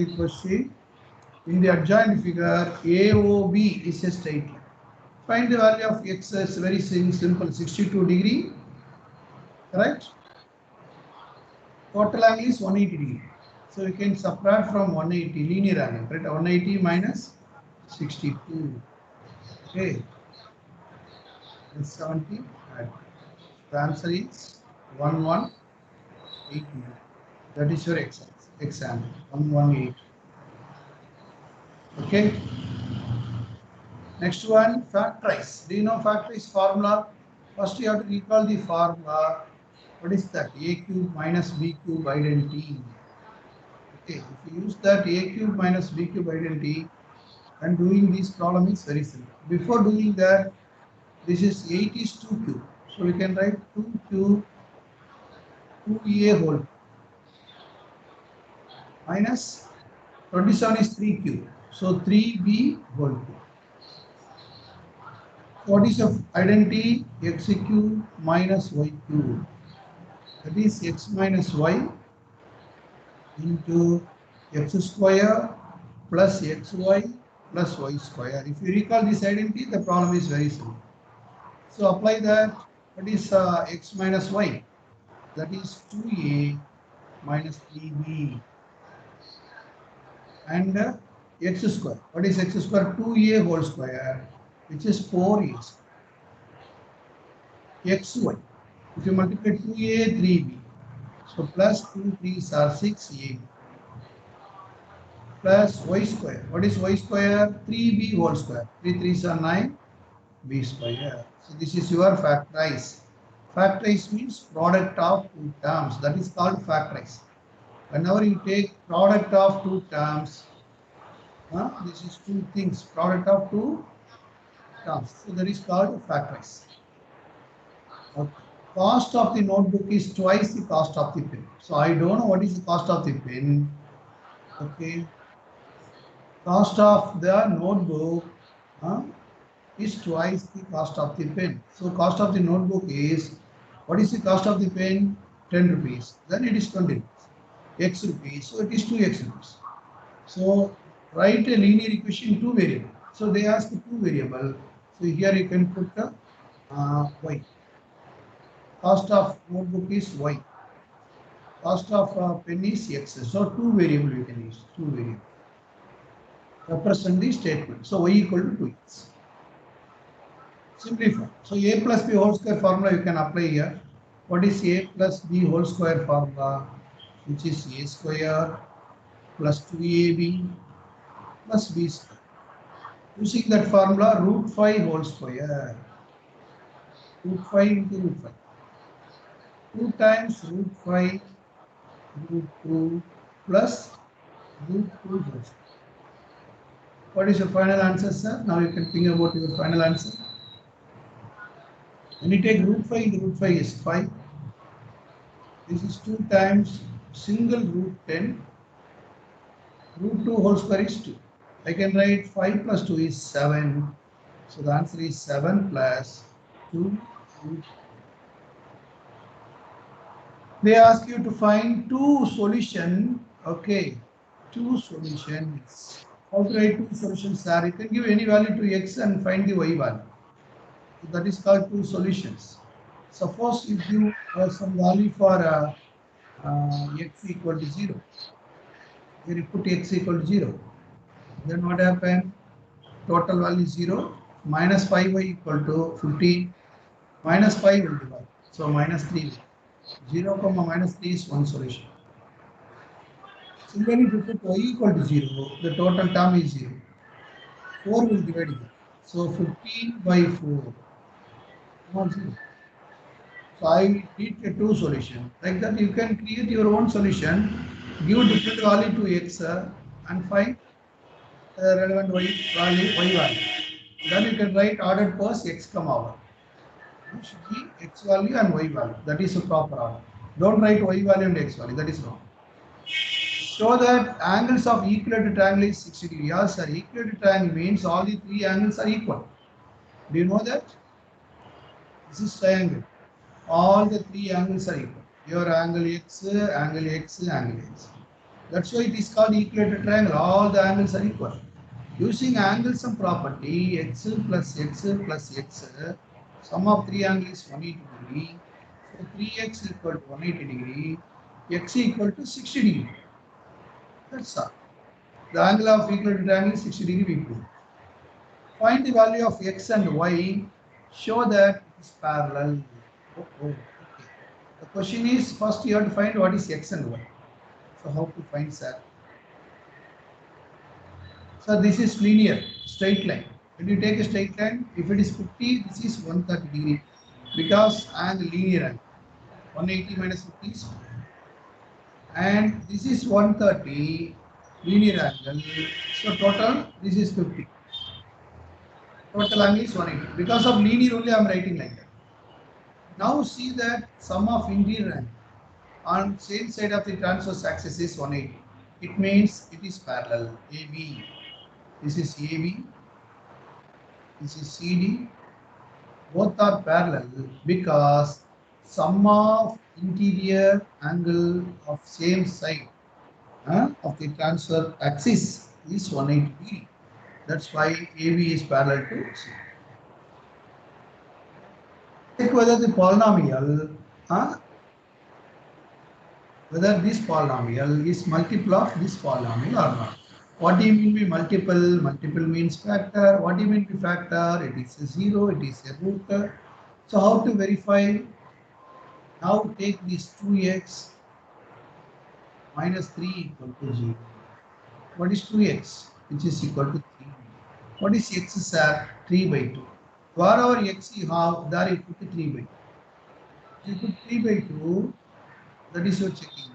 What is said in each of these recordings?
question. In the adjoint figure, AOB is a straight line. Find the value of x. Is very simple, 62 degree, correct? Total angle is 180 degree. So you can subtract from 180, linear angle, right? 180 minus 62. Okay, and 70. Right. The answer is 1189. That is your x angle, 118. Okay. Next one, factorize. Do you know factorize formula? First you have to recall the formula. What is that? A cube minus B cube identity. Okay, if you use that A cube minus B cube identity, and doing this problem is very simple. Before doing that, this is 8 is 2 cube. So we can write 2 cube 2A whole minus 27 is 3 cube. So 3B whole cube. What is the identity? X cube minus y cube. That is x minus y into x square plus xy plus y square. If you recall this identity, the problem is very simple. So apply that. What is x minus y? That is 2a minus 3b. And x square. What is x square? 2a whole square, which is 4a. xy. If you multiply 2a, 3b. So plus 2 3s are 6a. Plus y square. What is y square? 3b whole square. 3 3s are 9, b square. So this is your factorize. Factorize means product of two terms. That is called factorize. Whenever you take product of two terms, this is two things. Product of two terms. So that is called factorize. Okay. Cost of the notebook is twice the cost of the pen. So I don't know what is the cost of the pen. Okay. Cost of the notebook is twice the cost of the pen. So cost of the notebook is, what is the cost of the pen? 10 rupees. Then it is 20 rupees. X rupees. So it is 2x rupees. So write a linear equation 2 variable. So they ask 2 variable. So here you can put y. Cost of notebook is y. Cost of pen is x. So 2 variable you can use. 2 variable. Represent the statement. So y equal to 2x. Simplify. So a plus b whole square formula you can apply here. What is a plus b whole square formula? Which is a square plus 2ab plus b square. Using that formula, root 5 whole square. Root 5 into root 5. 2 times root 5 root 2 plus root 2 whole square. What is your final answer, sir? Now you can think about your final answer. When you take root 5 into root 5 is 5. This is 2 times single root 10. Root 2 whole square is 2. I can write 5 plus 2 is 7. So the answer is 7 plus 2 root. They ask you to find two solutions. Okay, two solutions. How to write two solutions, sir? You can give any value to x and find the y value. So that is called two solutions. Suppose you give some value for x equal to 0. Here you put x equal to 0. Then what happened? Total value is 0. Minus 5y equal to 15. Minus 5 will divide. So minus 3. 0 comma minus 3 is one solution. Similarly, if you put y equal to 0, the total term is 0. 4 will divide here. So 15 by 4. Not 0. So I did a two solution. Like that, you can create your own solution, give different value to x and find relevant y value. Then you can write ordered pairs x comma y. It should be x value and y value. That is a proper order. Don't write y value and x value. That is wrong. Show that angles of equilateral triangle is 60 degrees. Yes, sir. Equilateral triangle means all the three angles are equal. Do you know that? This is triangle. All the three angles are equal. Your angle x, angle x, angle x. That's why it is called equilateral triangle. All the angles are equal. Using angle sum property, x plus x plus x, sum of three angles is 180 degree. So 3x equal to 180 degree, x equal to 60 degree. That's all. The angle of equilateral triangle is 60 degree we prove. Find the value of x and y. Show that it is parallel. Okay. The question is, first you have to find what is x and y. So how to find that? So this is linear, straight line. When you take a straight line, if it is 50, this is 130 degree because and linear angle. 180 minus 50 is 50. And this is 130 linear angle. So total this is 50. Total angle is 180. Because of linear only I am writing like that. Now see that sum of interior angle on same side of the transverse axis is 180. It means it is parallel. AB. This is AB. This is CD. Both are parallel because sum of interior angle of same side of the transverse axis is 180 degree. That's why AB is parallel to C. Check whether the polynomial, whether this polynomial is multiple of this polynomial or not. What do you mean by multiple? Multiple means factor. What do you mean by factor? It is a 0, it is a root. So how to verify? Now take this 2x minus 3 equal to 0. What is 2x? Which is equal to 3. What is x, sir? 3 by 2. Wherever x you have, there you put 3 by 2. You put 3 by 2, that is your checking.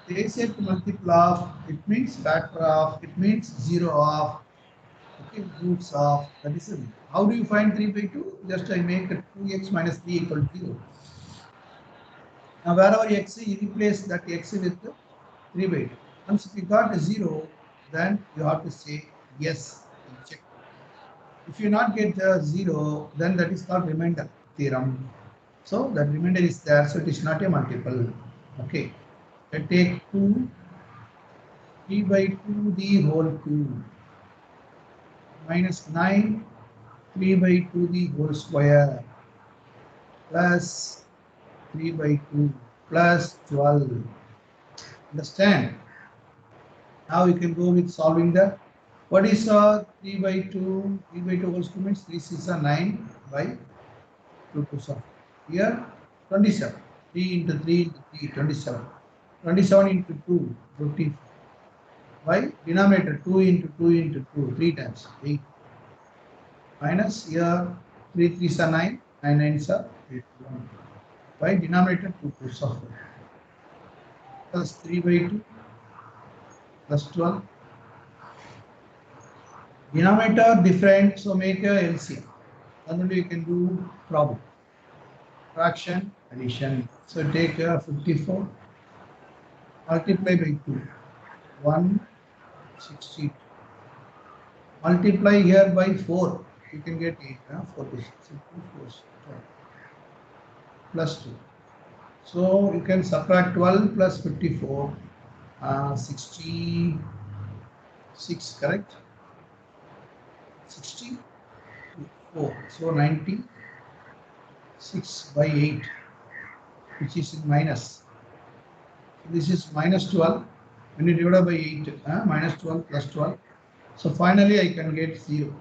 They said multiple of, it means factor of, it means 0 of, okay, roots of, that is it. How do you find 3 by 2? Just I make 2x minus 3 equal to 0. Now wherever x, you replace that x with 3 by 2. Once you got a 0, then you have to say yes and check. If you not get the 0, then that is called remainder theorem. So that remainder is there, so it is not a multiple. Okay. I take 2, 3 by 2 the whole cube minus 9, 3 by 2 the whole square plus 3 by 2 plus 12. Understand? Now you can go with solving the, what is 3 by 2? 3 by 2 whole square means 3 6 are 9 by 2 2 7. Here 27. 3 into 3 into 3, 27. 27 into 2, 54. By denominator 2 into 2 into 2, 3 times 8. Minus here 3 3s are 9, 9 9s are 81. By denominator 2 2s are 4. Plus 3 by 2 plus 12. Denominator different, so make a LCM. Then only you can do problem. Fraction, addition. So take 54, multiply by 2, 160. Multiply here by 4, you can get 8, 4 to 6, 2, 4, 12, plus 2. So you can subtract 12 plus 54, 66, correct? 64, so 96 by 8, which is in minus. This is minus 12. When you divide by 8, minus 12 plus 12. So finally I can get 0.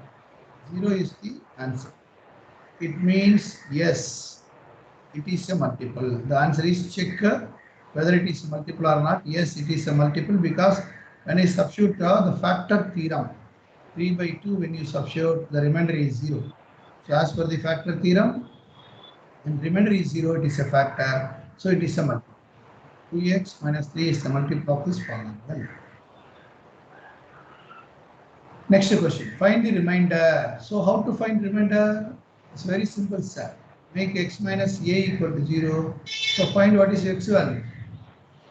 0 is the answer. It means yes, it is a multiple. The answer is check whether it is a multiple or not. Yes, it is a multiple because when I substitute the factor theorem, 3 by 2, when you substitute, the remainder is 0. So as per the factor theorem, when remainder is 0, it is a factor. So it is a multiple. 2x minus 3 is the multiple of this polynomial. Next question, find the remainder. So how to find remainder? It's very simple, sir. Make x minus a equal to 0. So find what is x value.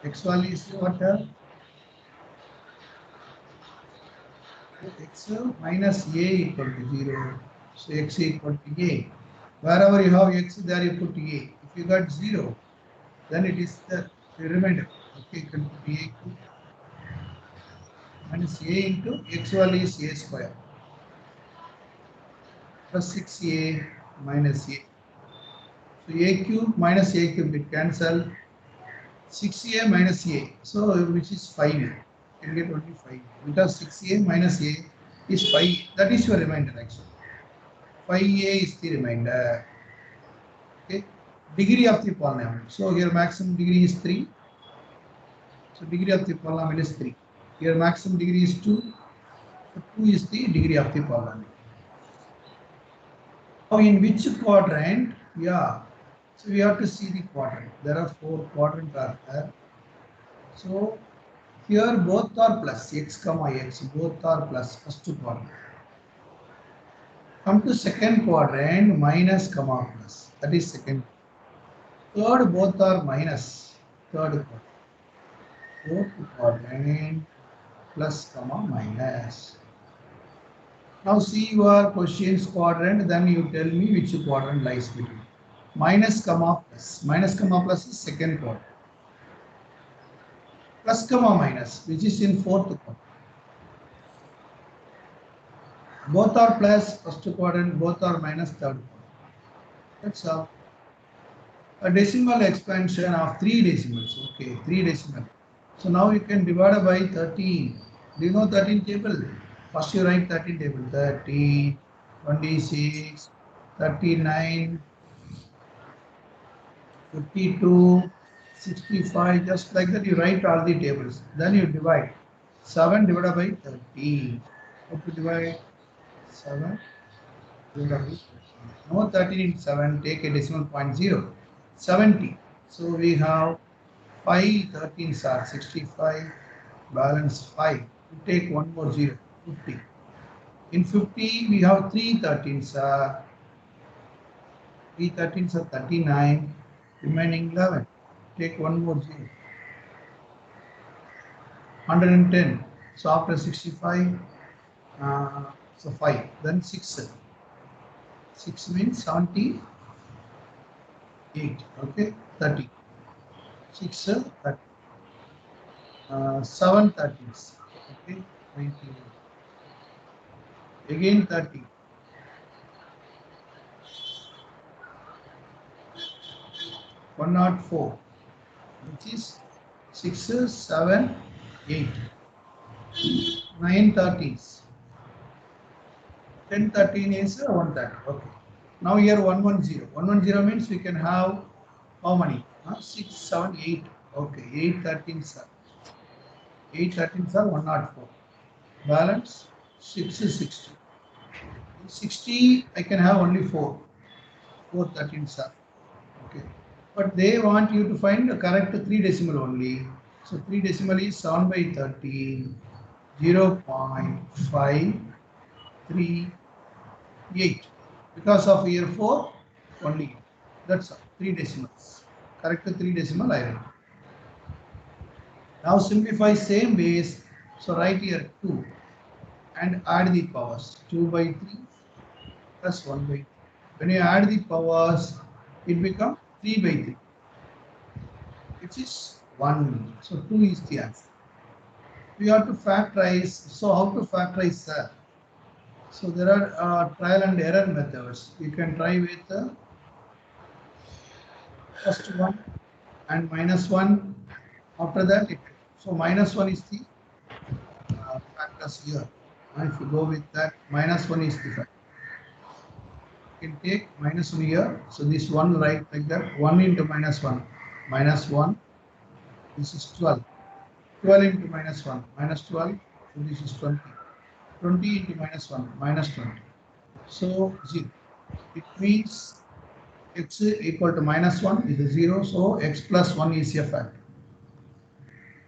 X value is what? X minus a equal to 0. So x equal to a. Wherever you have x, there you put a. If you got 0, then it is the remainder. Okay, you can put a cube minus a into x value is a square plus 6a minus a. So a cube minus a cube it cancel 6a minus a. So which is 5a. You can get only 5 because 6a minus a is 5. That is your remainder actually. 5a is the remainder. Okay. Degree of the polynomial. So here maximum degree is 3. So degree of the polynomial is 3. Here maximum degree is 2. So 2 is the degree of the polynomial. Now in which quadrant? Yeah. So we have to see the quadrant. There are 4 quadrants are there. So here both are plus, x comma x, both are plus, first quadrant. Come to second quadrant, minus comma plus, that is second. Third both are minus, third quadrant. Fourth quadrant, plus comma minus. Now see your questions quadrant, then you tell me which quadrant lies between. Minus comma plus is second quadrant. Plus comma minus, which is in fourth quadrant. Both are plus, first quadrant, both are minus, third quadrant. That's all. A decimal expansion of 3 decimals. Okay, 3 decimal. So now you can divide by 13. Do you know 13 table? First you write 13 table. 30, 26, 39, 52, 65. Just like that you write all the tables. Then you divide. 7 divided by 13. How to divide? 7 divided by 13. No 13 into 7. Take a decimal point 0. 70. So we have 5 13s are 65, balance 5. We take one more 0, 50. In 50, we have 3 13s are 39, remaining 11. Take one more 0. 110. So after 65, so 5. Then 6. 6 means 78. Okay, 30. 6, 30. 7 30s. Okay, 19. Again 30. 104, which is 6, 7, 8. 9 30s. 10 13 is 130. Okay. Now here 110. 110 means we can have how many? 6, 7, 8. Okay. 8 13s are 104. Balance 6 is 60. 60 I can have only 4. 4 13s are. Okay. But they want you to find the correct 3 decimal only. So 3 decimal is 7 by 13, 0.538. Because of here 4 only. That's all. 3 decimals. Correct 3 decimal I write. Now simplify same base. So write here 2 and add the powers. 2 by 3 plus 1 by 3. When you add the powers, it becomes 3 by 3. Which is 1. So 2 is the answer. We have to factorize. So how to factorize that? So there are trial and error methods. You can try with first one and minus 1. After that, so minus 1 is the factors here. And if you go with that, minus 1 is the factor. You can take minus 1 here. So this 1 right like that. 1 into minus 1. Minus 1. This is 12. 12 into minus 1. Minus 12. So this is 20. 20 into minus 1. Minus 20. So 0. It means x equal to minus 1 is 0. So x plus 1 is a factor.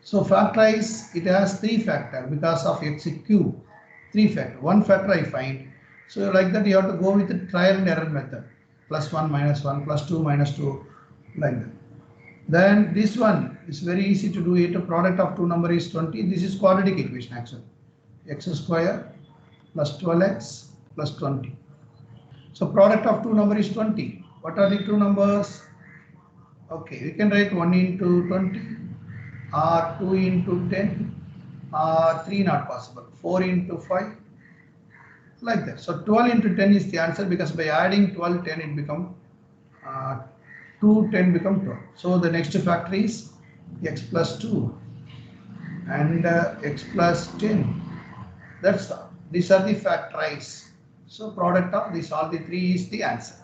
So factorize, it has 3 factor because of x cube. 3 factor. 1 factor I find. So like that you have to go with the trial and error method. Plus 1, minus 1, plus 2, minus 2, like that. Then this one is very easy to do it. A product of 2 number is 20. This is quadratic equation actually. X square plus 12x plus 20. So product of 2 number is 20. What are the 2 numbers? Okay, we can write 1 into 20. or 2 into 10 or 3 not possible, 4 into 5, like that. So 12 into 10 is the answer, because by adding 12, 10 it become 2, 10 become 12. So the next factor is x plus 2 and x plus 10. That's all. These are the factorize. So product of these all the three is the answer.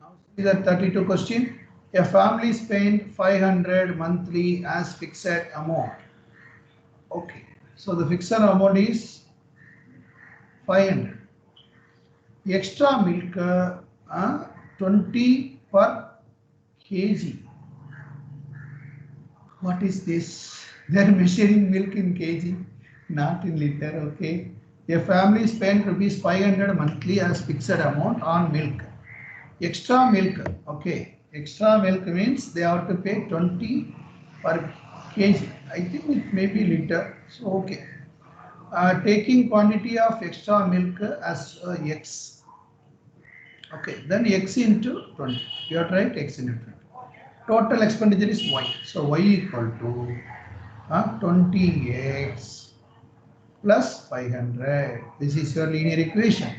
Now see the 32 question. A family spend 500 monthly as fixed amount. Okay. So the fixed amount is 500. Extra milk 20 per kg. What is this? They are measuring milk in kg, not in liter. Okay. A family spend rupees 500 monthly as fixed amount on milk. Extra milk. Okay. Extra milk means they have to pay 20 per kg. I think it may be liter. So okay. Taking quantity of extra milk as x. Okay. Then x into 20. You have to write x into 20. Total expenditure is y. So y equal to 20x plus 500. This is your linear equation.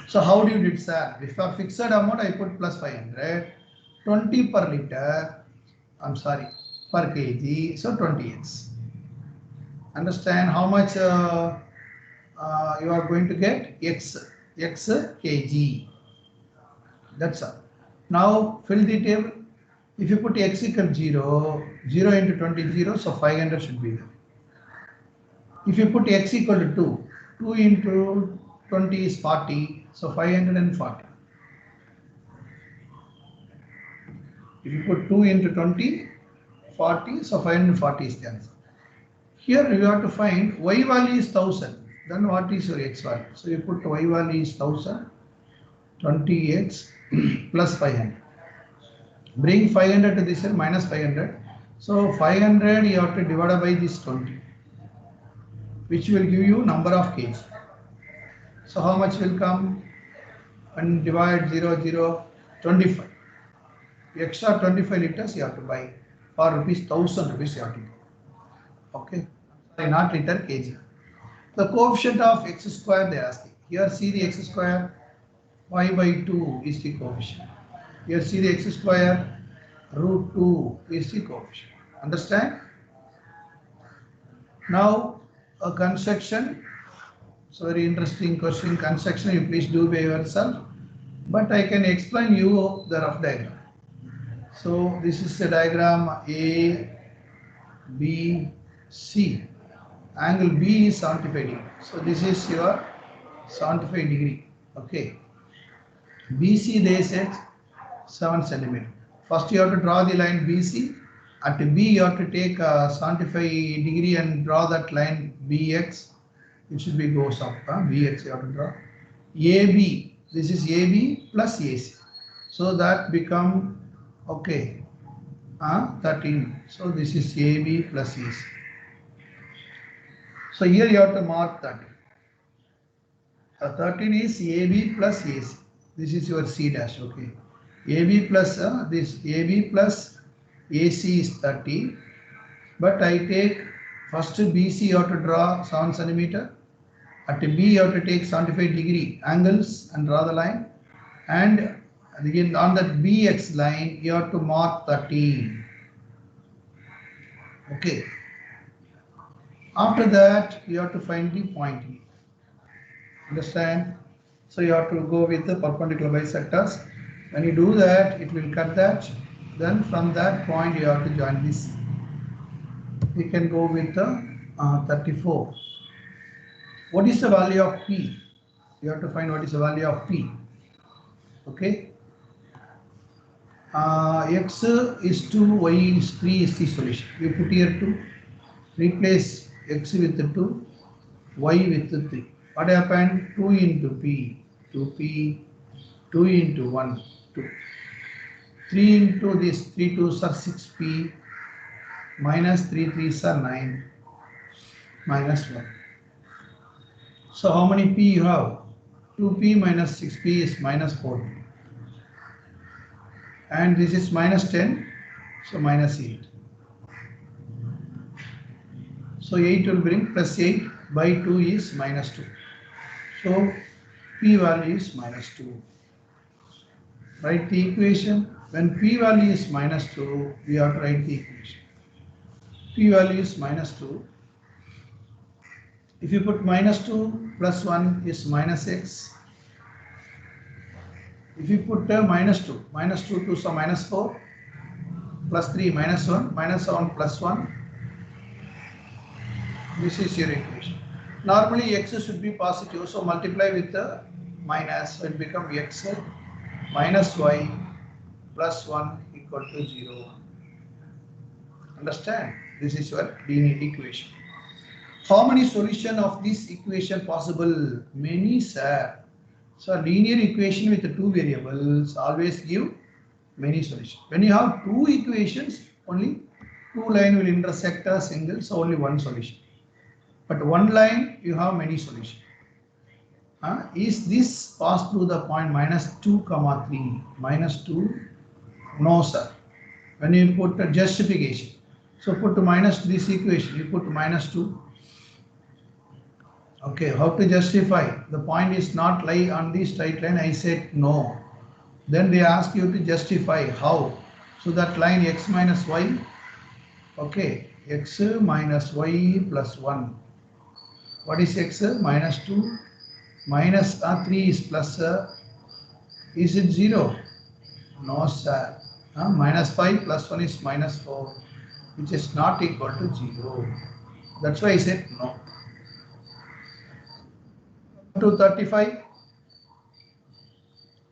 So how do you do that? If for fixed amount I put plus 500, 20 per liter, per kg, so 20x. Understand how much you are going to get? X kg. That's all. Now fill the table. If you put x equal 0, 0 into 20 0, so 500 should be there. If you put x equal to 2, 2 into 20 is 40, so 540. If you put 2 into 20, 40, so 540 is the answer. Here you have to find y value is 1000. Then what is your x value? So you put y value is 1000, 20x plus 500. Bring 500 to this side, minus 500. So 500 you have to divide by this 20, which will give you number of kg. So how much will come? And divide 0, 0, 25. Extra 25 liters you have to buy for rupees 1000 rupees you have to buy. Okay, sorry, not liter, kg. The coefficient of x square they are asking. Here see the x square, y by 2 is the coefficient. Here see the x square, root 2 is the coefficient. Understand? Now a construction. So very interesting question. Construction you please do by yourself. But I can explain you the rough diagram. So this is the diagram A, B, C. Angle B is 75 degree. So this is your 75 degree. Okay. BC they said 7 centimeter. First you have to draw the line BC. At B you have to take 75 degree and draw that line BX. It should be goes up. BX you have to draw. AB. This is AB plus AC. So that become okay. 13. So this is AB plus AC. So here you have to mark 13. 13 is AB plus AC. This is your C dash. Okay. AB plus this AB plus AC is 30. But I take first BC you have to draw 7 centimeter. At B you have to take 75 degree angles and draw the line. And again on that BX line you have to mark 13. Okay. After that you have to find the point E. Understand? So you have to go with the perpendicular bisectors. When you do that, it will cut that. Then from that point you have to join this. We can go with the 34. What is the value of P? You have to find what is the value of P. Okay. X is 2, y is 3 is the solution. You put here 2. Replace x with 2, y with 3. What happened? 2 into P, 2P, 2 into 1, 2. 3 into this, 3 2s are 6P, minus 3 3s are 9, minus 1. So how many P you have? 2P minus 6P is minus 4P. And this is minus 10. So minus 8. So 8 will bring plus 8 by 2 is minus 2. So p value is minus 2. Write the equation. When p value is minus 2, we have to write the equation. P value is minus 2. If you put minus 2 plus 1 is minus x. If you put minus 2 to some minus 4, plus 3 minus 1, minus 7 plus 1. This is your equation. Normally x should be positive, so multiply with the minus, will become x minus y plus 1 equal to 0. Understand? This is your linear equation. How many solutions of this equation possible? Many, sir. So linear equation with the two variables always give many solutions. When you have two equations, only two lines will intersect a single, so only one solution. But one line, you have many solutions. Is this passed through the point minus 2, 3? Minus 2? No, sir. When you put a justification, so put minus this equation, you put minus 2. Okay, how to justify? The point is not lie on the straight line. I said no. Then they ask you to justify how. So that line x minus y. Okay, x minus y plus 1. What is x? Minus 2. Minus 3 is plus. Is it 0? No, sir. Minus 5 plus 1 is minus 4, which is not equal to 0. That's why I said no. To 35.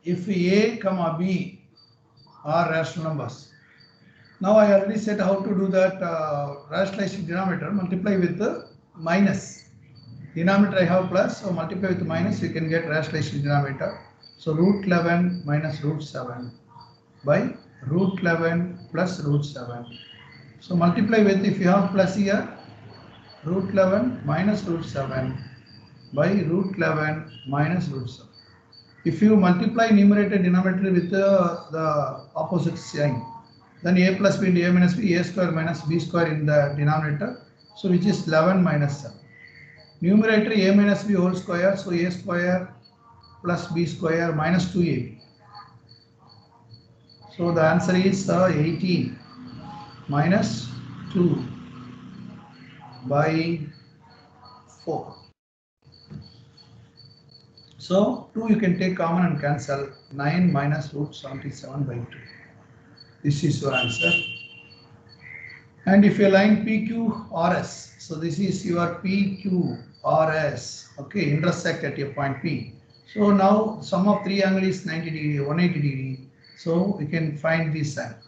If a, b are rational numbers. Now I already said how to do that. Rationalizing denominator, multiply with the minus. Denominator I have plus, so multiply with the minus, you can get rationalizing denominator. So root 11 minus root 7 by root 11 plus root 7. So multiply with, if you have plus here, root 11 minus root 7 by root 11 minus root 7. If you multiply numerator denominator with the opposite sign, then a plus b into a minus b, a square minus b square in the denominator, so which is 11 minus 7. Numerator a minus b whole square, so a square plus b square minus 2ab. So the answer is 18 minus 2 by 4. So 2 you can take common and cancel. 9 minus root 77 by 2. This is your answer. And if you line PQRS, so this is your PQRS, okay, intersect at your point P. So now sum of three angles is 90 degree, 180 degree. So we can find this angle.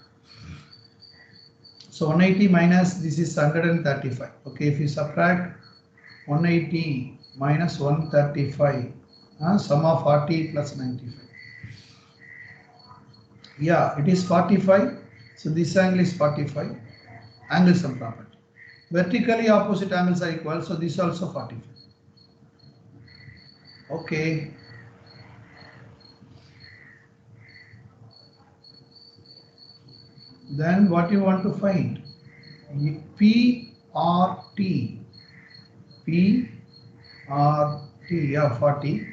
So 180 minus this is 135. Okay, if you subtract 180 minus 135, sum of 40 plus 95. Yeah, it is 45. So this angle is 45. Angle sum property. Vertically opposite angles are equal, so this is also 45. Okay. Then what you want to find? PRT. PRT, yeah, 40.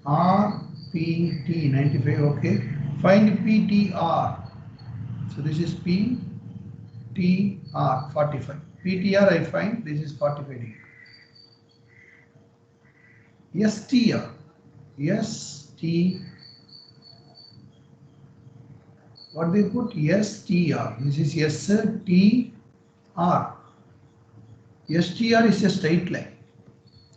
RPT, 95, okay. Find PTR. So this is PTR, 45. PTR I find, this is 45 degree. STR. ST. What they put? STR. This is STR. STR is a straight line.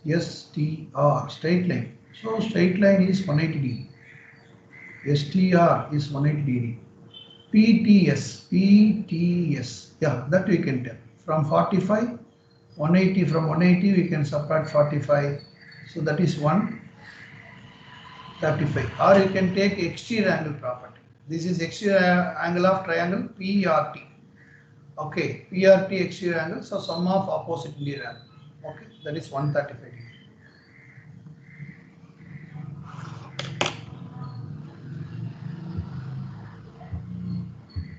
STR, straight line. So straight line is 180 degree. STR is 180 degree. PTS, yeah, that we can tell. From 45, 180, from 180 we can subtract 45. So that is 135. Or you can take exterior angle property. This is exterior angle of triangle PRT. Okay, PRT exterior angle, so sum of opposite interior angle. Okay, that is 135.